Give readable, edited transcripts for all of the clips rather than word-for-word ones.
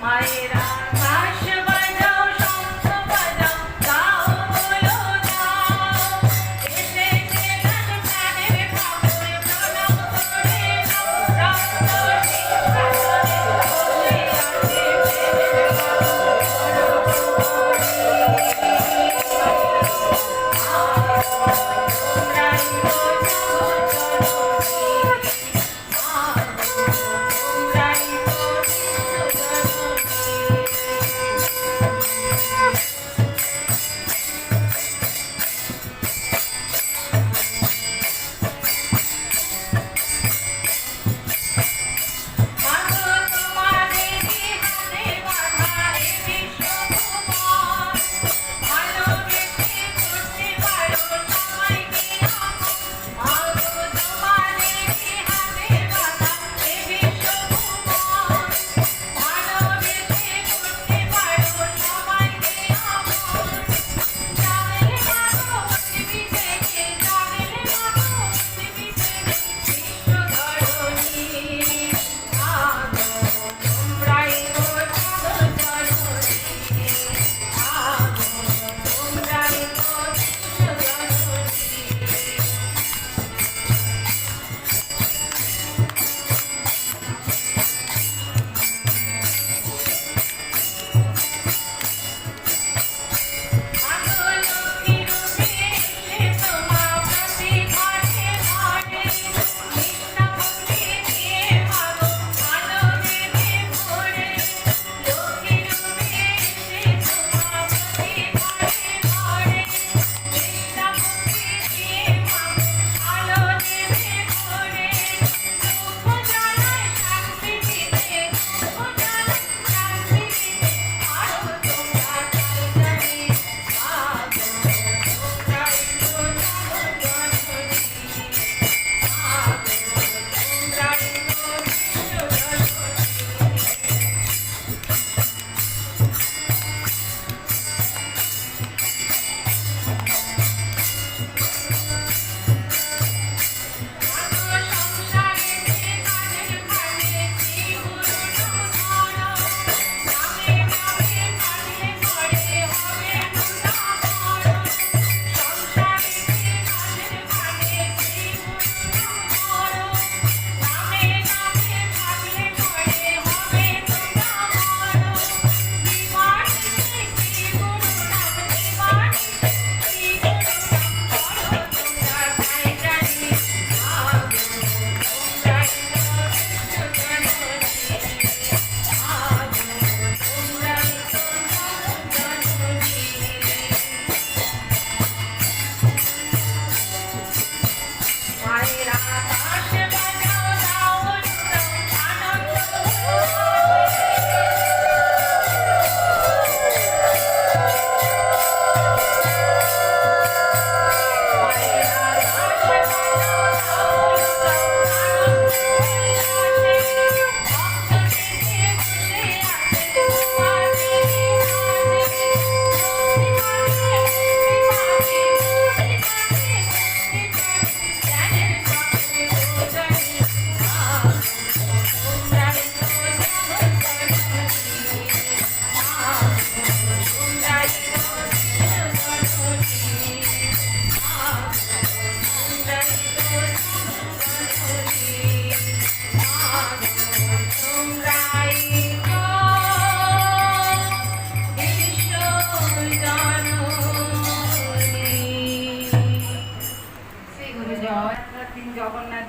মায়েরা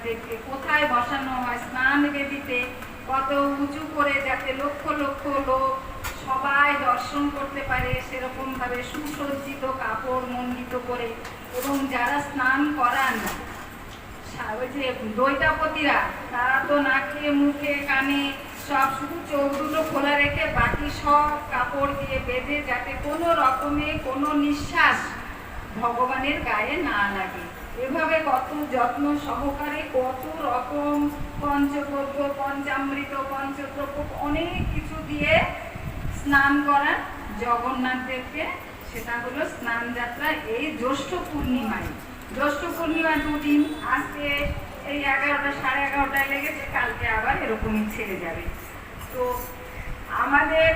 দেবকে কোথায় বসানো হয়, স্নান বেদিতে কত উঁচু করে, যাতে লক্ষ লক্ষ লোক সবাই দর্শন করতে পারে সেরকমভাবে সুসজ্জিত কাপড় মণ্ডিত করে। এবং যারা স্নান করান, ওই যে দৈতাপতিরা, তারা তো নাকে মুখে কানে সব শুধু চোখ দুটো খোলা রেখে বাকি সব কাপড় দিয়ে বেঁধে, যাতে কোনো রকমে কোনো নিঃশ্বাস ভগবানের গায়ে না লাগে। এভাবে কত যত্ন সহকারে কত রকম পঞ্চগব্য, পঞ্চামৃত, পঞ্চদ্রব্য অনেক কিছু দিয়ে স্নান করান জগন্নাথ দেবকে। সেটা হলো স্নান যাত্রা এই জ্যৈষ্ঠ পূর্ণিমায়। জ্যৈষ্ঠ পূর্ণিমা দুদিন, আজকে এই 11টা 11:30টায় লেগেছে, কালকে আবার এরকমই ছেড়ে যাবে। তো আমাদের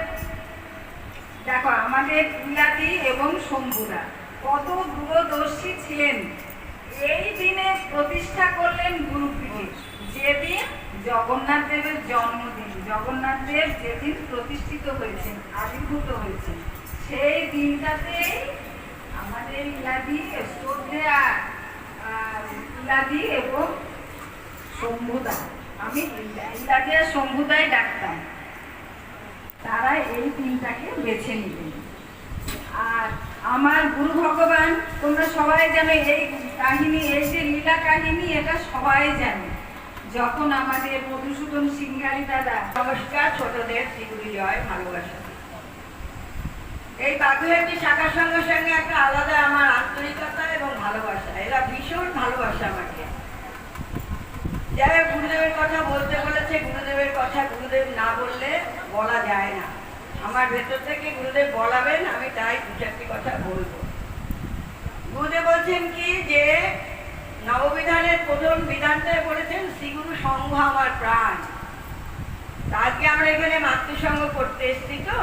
দেখো, আমাদের ইলাদি এবং শম্ভুদা কত দূরদর্শী ছিলেন। এই দিনে প্রতিষ্ঠা করলেন গুরুপীঠে, যেদিন জগন্নাথ দেবের জন্মদিন। জগন্নাথ দেব যেদিন প্রতিষ্ঠিত হয়েছেন, আবির্ভূত হয়েছেন, সেই দিনটাতেই আমাদের ইলাদি, শ্রদ্ধেয়া ইলাদি এবং শম্ভুদা, আমি ইলাদি আর শম্ভুদাই ডাকতাম, তারা এই দিনটাকে বেছে নিলেন। আর আমার গুরু ভগবান, তোমরা সবাই জানো এই কাহিনী, এই যে লীলা কাহিনী, এটা সবাই জানে। যখন আমাদের মধুসূদন সিংহারি দাদা, নমস্কার, ছোটদের শ্রীগুরু জয়, ভালোবাসা। এই বাগুইহাটি শাখার সঙ্গে সঙ্গে একটা আলাদা আমার আন্তরিকতা এবং ভালোবাসা, এরা ভীষণ ভালোবাসা আমাকে। যারা গুরুদেবের কথা বলতে বলেছে, গুরুদেবের কথা গুরুদেব না বললে বলা যায় না। আমার ভেতর থেকে গুরুদেব বলাবেন, আমি তাই দু চারটি কথা বলবো। গুরুদেব বলছেন কি, যে নববিধানের প্রথম বিধানটায় বলেছেন শ্রীগুরু সঙ্গ আমার প্রাণ। আজকে আমরা এখানে মাতৃসঙ্গ করতে এসেছি। তো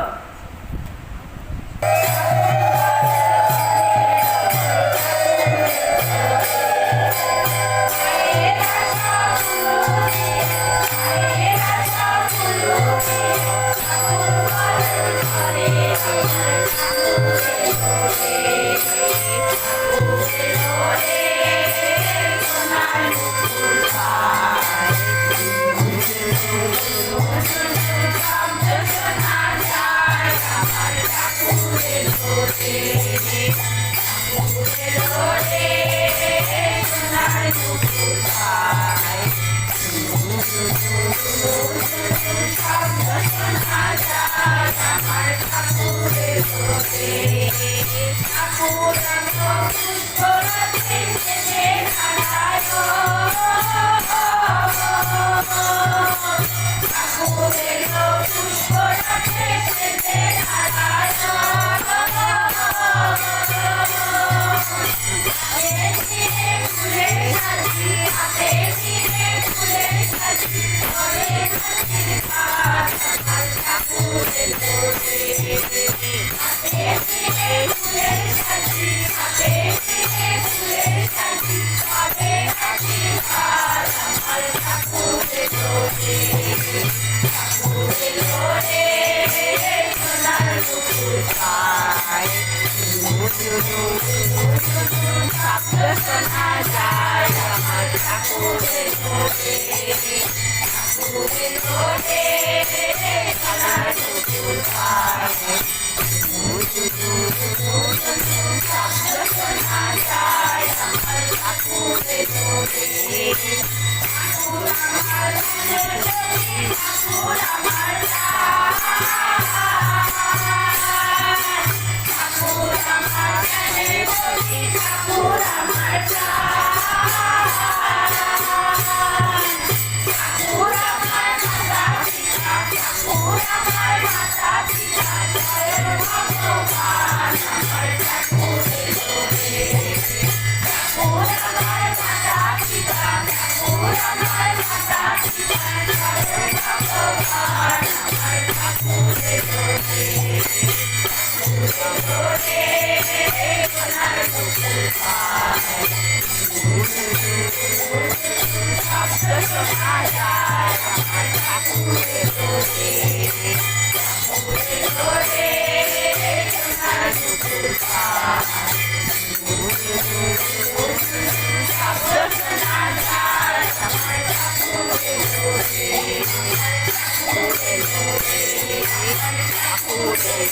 ঠাকুরের